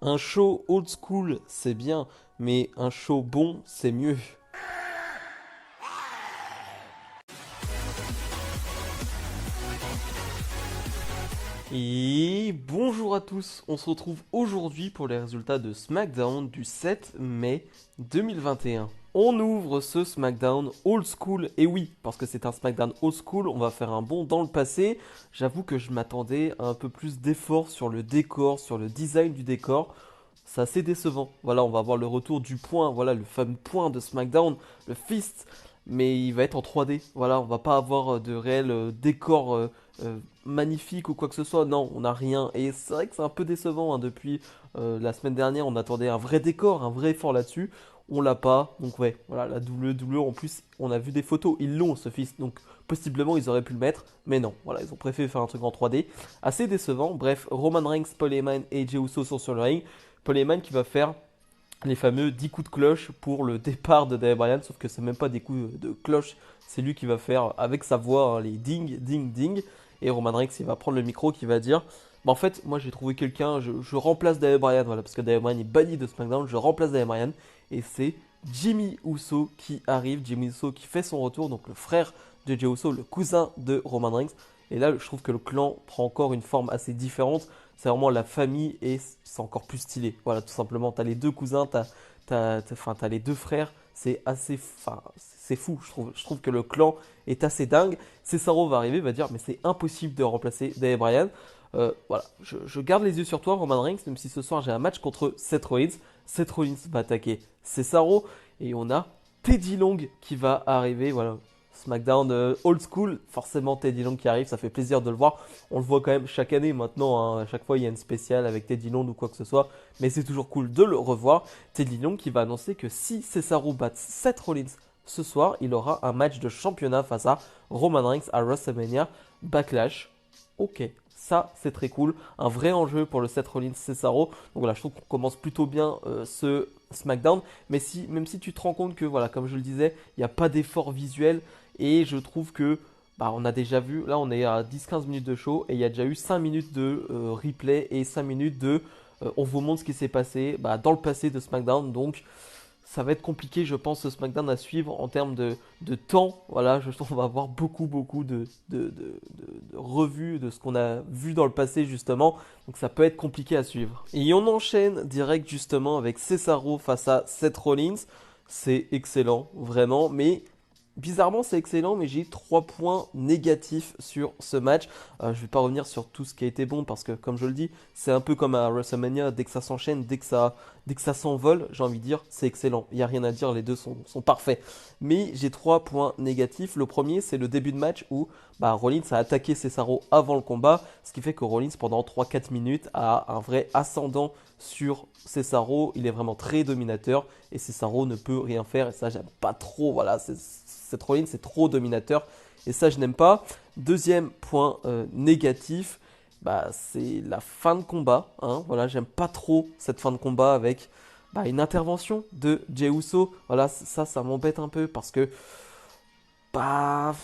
Un show old school, c'est bien, mais un show bon, c'est mieux. Et bonjour à tous, on se retrouve aujourd'hui pour les résultats de SmackDown du 7 mai 2021. On ouvre ce SmackDown old school, et oui, parce que c'est un SmackDown old school, on va faire un bond dans le passé. J'avoue que je m'attendais à un peu plus d'efforts sur le décor, sur le design du décor. C'est assez décevant. Voilà, on va avoir le retour du point, voilà, le fameux point de SmackDown, le Fist, mais il va être en 3D. Voilà, on va pas avoir de réel décor magnifique ou quoi que ce soit. Non, on n'a rien. Et c'est vrai que c'est un peu décevant, hein. Depuis la semaine dernière, on attendait un vrai décor, un vrai effort là-dessus. On l'a pas. Donc ouais, voilà, la WWE en plus, on a vu des photos, ils l'ont ce Fist. Donc possiblement ils auraient pu le mettre, mais non. Voilà, ils ont préféré faire un truc en 3D. Assez décevant. Bref, Roman Reigns, Paul Heyman et Jey Uso sont sur le ring. Paul Heyman qui va faire les fameux 10 coups de cloche pour le départ de Daniel Bryan, sauf que c'est même pas des coups de cloche, c'est lui qui va faire avec sa voix, hein, les ding, ding, ding. Et Roman Reigns, il va prendre le micro, qui va dire bah, en fait, moi j'ai trouvé quelqu'un, je remplace Daniel Bryan, voilà, parce que Daniel Bryan est banni de SmackDown, je remplace Daniel Bryan, et c'est Jimmy Uso qui arrive, Jimmy Uso qui fait son retour, donc le frère de Jey Uso, le cousin de Roman Reigns. Et là, je trouve que le clan prend encore une forme assez différente. C'est vraiment la famille et c'est encore plus stylé. Voilà, tout simplement. T'as les deux cousins, t'as les deux frères. C'est assez. Enfin, c'est fou, je trouve. Je trouve que le clan est assez dingue. Cesaro va arriver, va dire mais c'est impossible de remplacer Daniel Bryan. Voilà, je garde les yeux sur toi, Roman Reigns, même si ce soir j'ai un match contre Seth Rollins. Seth Rollins va attaquer Cesaro et on a Teddy Long qui va arriver. Voilà, SmackDown old school, forcément Teddy Long qui arrive, ça fait plaisir de le voir. On le voit quand même chaque année maintenant, hein. À chaque fois il y a une spéciale avec Teddy Long ou quoi que ce soit, mais c'est toujours cool de le revoir. Teddy Long qui va annoncer que si Cesaro bat Seth Rollins ce soir, il aura un match de championnat face à Roman Reigns à WrestleMania Backlash. Ok, ça c'est très cool, un vrai enjeu pour le Seth Rollins Cesaro. Donc voilà, je trouve qu'on commence plutôt bien ce SmackDown, mais si, même si tu te rends compte que voilà, comme je le disais, il n'y a pas d'effort visuel et je trouve que bah, on a déjà vu, là on est à 10-15 minutes de show et il y a déjà eu 5 minutes de replay et 5 minutes de on vous montre ce qui s'est passé bah, dans le passé de SmackDown. Donc ça va être compliqué, je pense, ce SmackDown à suivre en termes de temps. Voilà, je trouve qu'on va avoir beaucoup de revues de ce qu'on a vu dans le passé, justement. Donc ça peut être compliqué à suivre. Et on enchaîne direct, justement, avec Cesaro face à Seth Rollins. C'est excellent, vraiment. Mais bizarrement, c'est excellent, mais j'ai 3 points négatifs sur ce match. Je ne vais pas revenir sur tout ce qui a été bon parce que, comme je le dis, c'est un peu comme à WrestleMania, dès que ça s'enchaîne, dès que ça s'envole, j'ai envie de dire, c'est excellent. Il n'y a rien à dire, les deux sont parfaits. Mais j'ai 3 points négatifs. Le premier, c'est le début de match où bah, Rollins a attaqué Cesaro avant le combat, ce qui fait que Rollins, pendant 3-4 minutes, a un vrai ascendant sur Cesaro. Il est vraiment très dominateur et Cesaro ne peut rien faire. Et ça, j'aime pas trop. Voilà, cette Rollins, c'est trop dominateur. Et ça, je n'aime pas. Deuxième point négatif, bah, c'est la fin de combat. Hein. Voilà, j'aime pas trop cette fin de combat avec bah, une intervention de Jey Uso. Voilà, ça m'embête un peu parce que bah,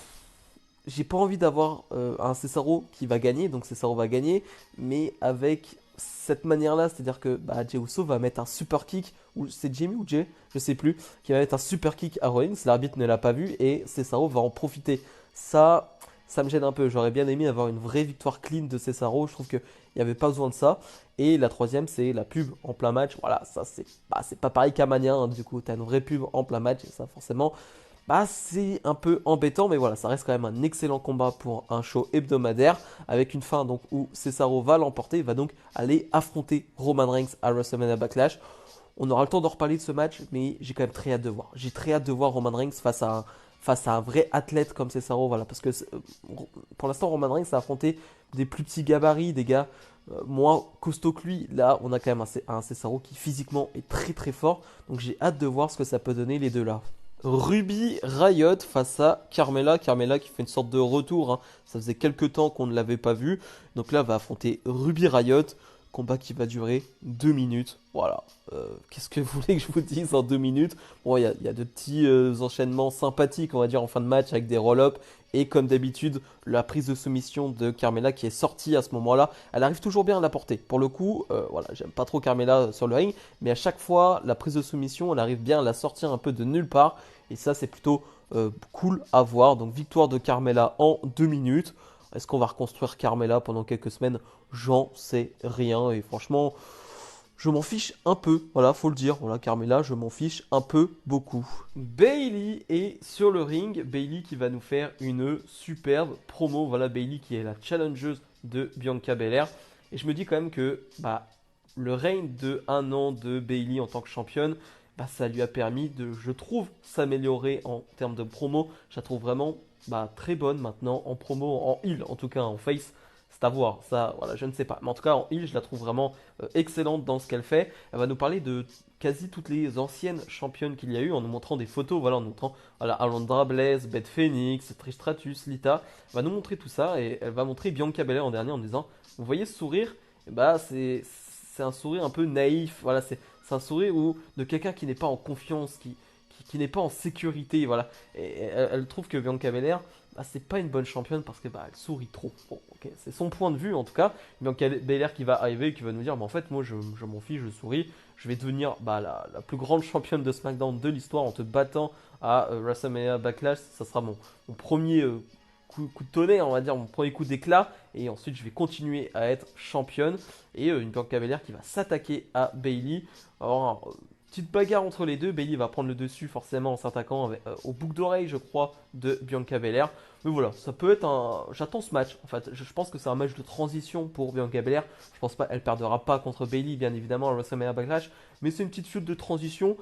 j'ai pas envie d'avoir un Cesaro qui va gagner, donc Cesaro va gagner, mais avec cette manière-là, c'est-à-dire que bah, Jey Uso va mettre un super kick, ou c'est Jimmy ou Jey, je sais plus, qui va mettre un super kick à Rollins, l'arbitre ne l'a pas vu, et Cesaro va en profiter. Ça me gêne un peu, j'aurais bien aimé avoir une vraie victoire clean de Cesaro, je trouve qu'il n'y avait pas besoin de ça. Et la troisième, c'est la pub en plein match, voilà, ça c'est pas pareil qu'à Mania, hein, du coup, t'as une vraie pub en plein match, et ça forcément bah, c'est un peu embêtant, mais voilà, ça reste quand même un excellent combat pour un show hebdomadaire, avec une fin donc où Cesaro va l'emporter, il va donc aller affronter Roman Reigns à WrestleMania Backlash. On aura le temps d'en reparler de ce match, mais j'ai quand même très hâte de voir. J'ai très hâte de voir Roman Reigns face à un vrai athlète comme Cesaro, voilà, parce que pour l'instant Roman Reigns a affronté des plus petits gabarits, des gars moins costauds que lui. Là, on a quand même un Cesaro qui physiquement est très fort, donc j'ai hâte de voir ce que ça peut donner les deux là. Ruby Riot face à Carmella. Carmella qui fait une sorte de retour, hein. Ça faisait quelques temps qu'on ne l'avait pas vu. Donc là, va affronter Ruby Riot. combat qui va durer 2 minutes. Voilà. Qu'est-ce que vous voulez que je vous dise en 2 minutes? Bon, il y a de petits enchaînements sympathiques, on va dire, en fin de match avec des roll-up. Et comme d'habitude, la prise de soumission de Carmella qui est sortie à ce moment-là, elle arrive toujours bien à la porter. Pour le coup, voilà, j'aime pas trop Carmella sur le ring, mais à chaque fois, la prise de soumission, elle arrive bien à la sortir un peu de nulle part. Et ça, c'est plutôt cool à voir. Donc, victoire de Carmella en 2 minutes. Est-ce qu'on va reconstruire Carmella pendant quelques semaines? J'en sais rien. Et franchement, je m'en fiche un peu. Voilà, faut le dire. Voilà, Carmella, je m'en fiche un peu beaucoup. Bailey est sur le ring. Bailey qui va nous faire une superbe promo. Voilà, Bailey qui est la challengeuse de Bianca Belair. Et je me dis quand même que le règne de 1 an de Bailey en tant que championne, ça lui a permis de, je trouve, s'améliorer en termes de promo. Je la trouve vraiment très bonne maintenant en promo, en heel en tout cas, en face. C'est à voir, ça, voilà, je ne sais pas. Mais en tout cas, en heel, je la trouve vraiment excellente dans ce qu'elle fait. Elle va nous parler de quasi toutes les anciennes championnes qu'il y a eu en nous montrant des photos, voilà, en nous montrant Alundra Blaze, Beth Phoenix, Trish Stratus, Lita. Elle va nous montrer tout ça et elle va montrer Bianca Belair en dernier en disant, vous voyez ce sourire? C'est un sourire un peu naïf, voilà, c'est un sourire de quelqu'un qui n'est pas en confiance, qui n'est pas en sécurité, voilà. Et elle trouve que Bianca Belair, c'est pas une bonne championne parce que elle sourit trop. Bon, ok, c'est son point de vue en tout cas. Bianca Belair qui va arriver et qui va nous dire, en fait, moi je m'en fiche, je souris, je vais devenir la plus grande championne de SmackDown de l'histoire en te battant à WrestleMania Backlash. Ça sera mon premier coup de tonnerre, on va dire, mon premier coup d'éclat. Et ensuite, je vais continuer à être championne. Et une Bianca Belair qui va s'attaquer à Bailey. Alors, petite bagarre entre les deux. Bailey va prendre le dessus forcément en s'attaquant au boucle d'oreille, je crois, de Bianca Belair. Mais voilà, ça peut être un... J'attends ce match. En fait, je pense que c'est un match de transition pour Bianca Belair. Je pense pas, elle perdra pas contre Bailey, bien évidemment, à WrestleMania Backlash. Mais c'est une petite feud de transition.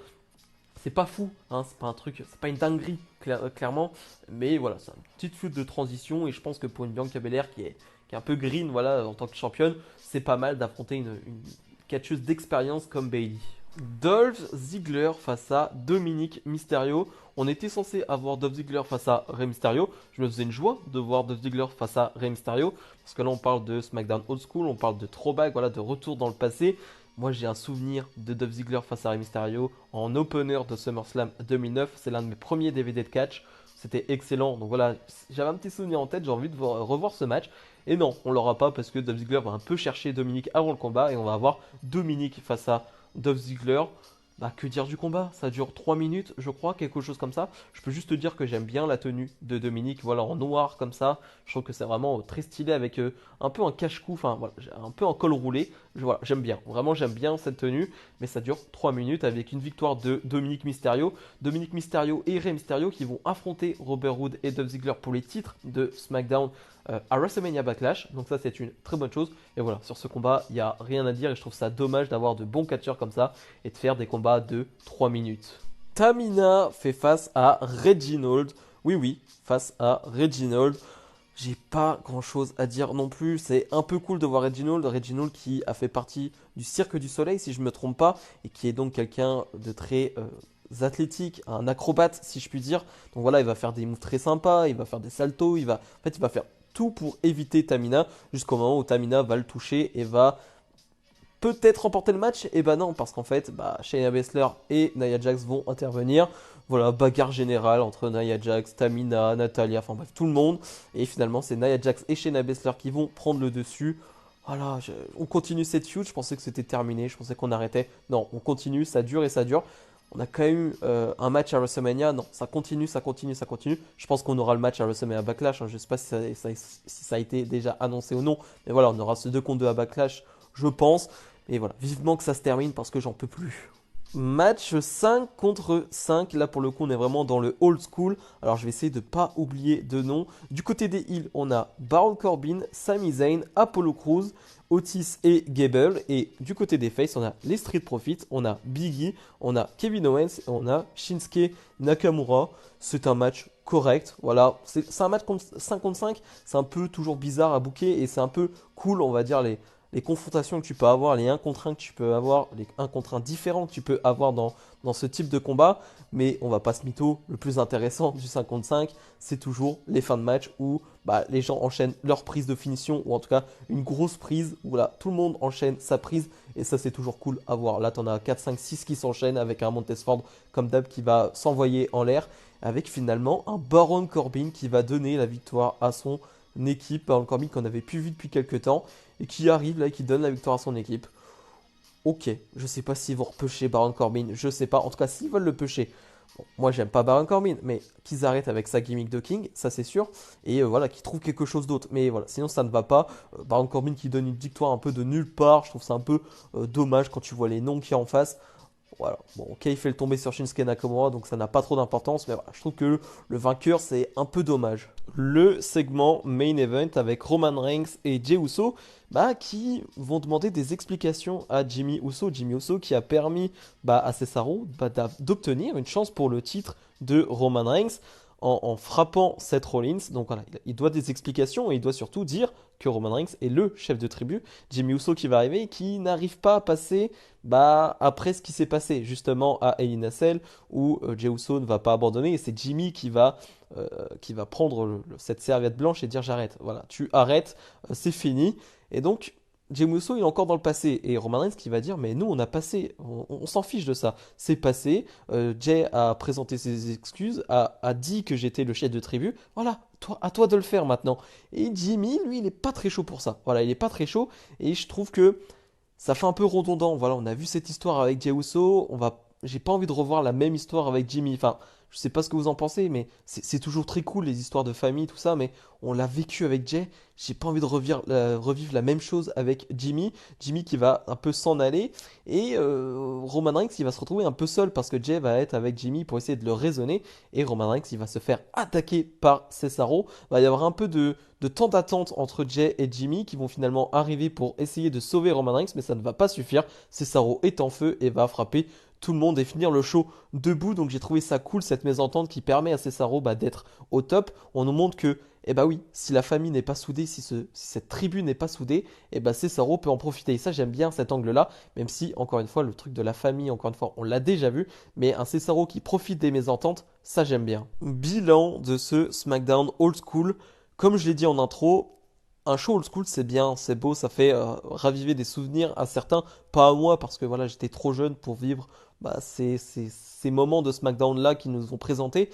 C'est pas fou, hein, c'est pas un truc, c'est pas une dinguerie, clairement. Mais voilà, c'est une petite feud de transition. Et je pense que pour une Bianca Belair qui est un peu green, voilà, en tant que championne, c'est pas mal d'affronter une catcheuse d'expérience comme Bailey. Dolph Ziggler face à Dominic Mysterio. On était censé avoir Dolph Ziggler face à Rey Mysterio. Je me faisais une joie de voir Dolph Ziggler face à Rey Mysterio. Parce que là, on parle de SmackDown Old School, on parle de throwback, voilà, de retour dans le passé. Moi, j'ai un souvenir de Dolph Ziggler face à Rey Mysterio en opener de SummerSlam 2009. C'est l'un de mes premiers DVD de catch. C'était excellent. Donc voilà, j'avais un petit souvenir en tête. J'ai envie de revoir ce match. Et non, on l'aura pas parce que Dolph Ziggler va un peu chercher Dominic avant le combat. Et on va avoir Dominic face à Dolph Ziggler. Que dire du combat? Ça dure 3 minutes, je crois, quelque chose comme ça. Je peux juste te dire que j'aime bien la tenue de Dominic, voilà, en noir comme ça. Je trouve que c'est vraiment très stylé avec un peu un cache-cou, enfin voilà, un peu en col roulé. Voilà, j'aime bien, vraiment j'aime bien cette tenue. Mais ça dure 3 minutes avec une victoire de Dominic Mysterio. Dominic Mysterio et Rey Mysterio qui vont affronter Robert Roode et Dolph Ziggler pour les titres de SmackDown à WrestleMania Backlash. Donc ça c'est une très bonne chose. Et voilà, sur ce combat, il n'y a rien à dire et je trouve ça dommage d'avoir de bons catcheurs comme ça et de faire des combats de 3 minutes. Tamina fait face à Reginald. Oui, oui, face à Reginald. J'ai pas grand chose à dire non plus. C'est un peu cool de voir Reginald. Reginald qui a fait partie du Cirque du Soleil, si je me trompe pas, et qui est donc quelqu'un de très athlétique, un acrobate, si je puis dire. Donc voilà, il va faire des moves très sympas, il va faire des saltos, il va faire tout pour éviter Tamina jusqu'au moment où Tamina va le toucher et va peut-être remporter le match. Et non, parce qu'en fait, Shayna Baszler et Nia Jax vont intervenir. Voilà, bagarre générale entre Nia Jax, Tamina, Natalya, enfin bref, tout le monde. Et finalement, c'est Nia Jax et Shayna Baszler qui vont prendre le dessus. Voilà, on continue cette feud. Je pensais que c'était terminé, je pensais qu'on arrêtait. Non, on continue, ça dure et ça dure. On a quand même eu un match à WrestleMania. Non, ça continue, ça continue, ça continue. Je pense qu'on aura le match à WrestleMania Backlash. Je ne sais pas si ça a été déjà annoncé ou non. Mais voilà, on aura ce 2 contre 2 à Backlash, je pense. Et voilà, vivement que ça se termine parce que j'en peux plus. Match 5 contre 5. Là, pour le coup, on est vraiment dans le old school. Alors, je vais essayer de ne pas oublier de nom. Du côté des heels, on a Baron Corbin, Sami Zayn, Apollo Crews, Otis et Gable. Et du côté des faces, on a les Street Profits, on a Biggie, on a Kevin Owens, on a Shinsuke Nakamura. C'est un match correct. Voilà, c'est un match 5 contre 5. C'est un peu toujours bizarre à booker et c'est un peu cool, on va dire, les confrontations que tu peux avoir, les 1 contre 1 que tu peux avoir, les 1 contre 1 différents que tu peux avoir dans ce type de combat. Mais on va pas se mytho, le plus intéressant du 5 contre 5, c'est toujours les fins de match où bah, les gens enchaînent leur prise de finition, ou en tout cas une grosse prise, où là, tout le monde enchaîne sa prise, et ça c'est toujours cool à voir. Là, tu en as 4, 5, 6 qui s'enchaînent avec un Montesford comme d'hab qui va s'envoyer en l'air, avec finalement un Baron Corbin qui va donner la victoire à son équipe. Baron Corbin qu'on avait plus vu depuis quelques temps, et qui arrive là et qui donne la victoire à son équipe. Ok, je sais pas s'ils vont repêcher Baron Corbin, je sais pas. En tout cas, s'ils veulent le pêcher, bon, moi j'aime pas Baron Corbin, mais qu'ils arrêtent avec sa gimmick de King, ça c'est sûr. Et voilà, qu'ils trouvent quelque chose d'autre. Mais voilà, sinon ça ne va pas. Baron Corbin qui donne une victoire un peu de nulle part, je trouve ça un peu dommage quand tu vois les noms qu'il y a en face. Voilà, bon, ok, il fait le tomber sur Shinsuke Nakamura, donc ça n'a pas trop d'importance, mais voilà, je trouve que le vainqueur, c'est un peu dommage. Le segment main event avec Roman Reigns et Jey Uso, bah, qui vont demander des explications à Jimmy Uso. Jimmy Uso qui a permis bah, à Cesaro bah, d'obtenir une chance pour le titre de Roman Reigns en frappant Seth Rollins. Donc voilà, il doit des explications et il doit surtout dire que Roman Reigns est le chef de tribu. Jimmy Uso qui va arriver et qui n'arrive pas à passer bah, après ce qui s'est passé justement à Hell in a Cell où Jey Uso ne va pas abandonner et c'est Jimmy qui va prendre cette serviette blanche et dire j'arrête. Voilà, tu arrêtes, c'est fini. Et donc Jey Uso il est encore dans le passé et Roman Reigns qui va dire mais nous on a passé, on s'en fiche de ça, c'est passé. Jey a présenté ses excuses, a dit que j'étais le chef de tribu. Voilà, toi, à toi de le faire maintenant. Et Jimmy lui il est pas très chaud pour ça. Voilà, il est pas très chaud et je trouve que ça fait un peu redondant. Voilà, on a vu cette histoire avec Jey Uso. J'ai pas envie de revoir la même histoire avec Jimmy. Enfin, je sais pas ce que vous en pensez, mais c'est toujours très cool les histoires de famille, tout ça. Mais on l'a vécu avec Jey. J'ai pas envie de revivre la même chose avec Jimmy. Jimmy qui va un peu s'en aller et Roman Reigns qui va se retrouver un peu seul parce que Jey va être avec Jimmy pour essayer de le raisonner et Roman Reigns il va se faire attaquer par Cesaro. Il va y avoir un peu de temps d'attente entre Jey et Jimmy qui vont finalement arriver pour essayer de sauver Roman Reigns, mais ça ne va pas suffire. Cesaro est en feu et va frapper tout le monde et finir le show debout. Donc j'ai trouvé ça cool cette mésentente qui permet à Cesaro bah, d'être au top. On nous montre que, eh bah oui, si la famille n'est pas soudée, si cette tribu n'est pas soudée, eh bah Cesaro peut en profiter. Et ça j'aime bien cet angle-là, même si encore une fois le truc de la famille, encore une fois on l'a déjà vu, mais un Cesaro qui profite des mésententes, ça j'aime bien. Bilan de ce SmackDown Old School. Comme je l'ai dit en intro, un show old school c'est bien, c'est beau, ça fait raviver des souvenirs à certains, pas à moi parce que voilà j'étais trop jeune pour vivre bah, ces moments de SmackDown là qui nous ont présentés.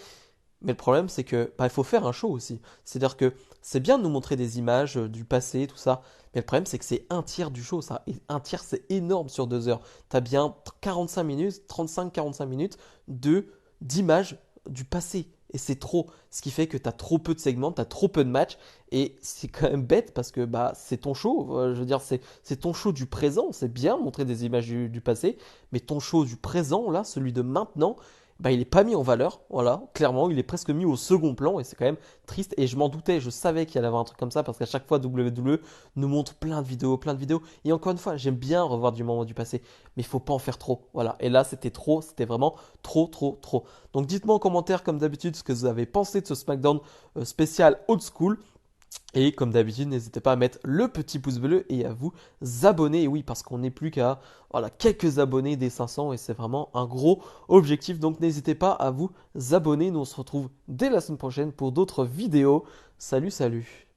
Mais le problème c'est que bah, il faut faire un show aussi. C'est-à-dire que c'est bien de nous montrer des images du passé, tout ça. Mais le problème c'est que c'est un tiers du show, ça. Et un tiers c'est énorme sur 2 heures. T'as bien 45 minutes, 35-45 minutes de d'images du passé. Et c'est trop. Ce qui fait que tu as trop peu de segments, tu as trop peu de matchs. Et c'est quand même bête parce que bah, c'est ton show. Je veux dire, c'est ton show du présent. C'est bien de montrer des images du passé. Mais ton show du présent, là, celui de maintenant, bah, il n'est pas mis en valeur. Voilà, clairement, il est presque mis au second plan. Et c'est quand même triste. Et je m'en doutais, je savais qu'il y allait avoir un truc comme ça parce qu'à chaque fois, WWE nous montre plein de vidéos, plein de vidéos. Et encore une fois, j'aime bien revoir du moment du passé. Mais il faut pas en faire trop. Voilà. Et là, c'était trop. C'était vraiment trop, trop, trop. Donc dites-moi en commentaire, comme d'habitude, ce que vous avez pensé de ce SmackDown spécial Old School. Et comme d'habitude, n'hésitez pas à mettre le petit pouce bleu et à vous abonner. Et oui, parce qu'on n'est plus qu'à voilà, quelques abonnés des 500 et c'est vraiment un gros objectif. Donc n'hésitez pas à vous abonner. Nous on se retrouve dès la semaine prochaine pour d'autres vidéos. Salut, salut.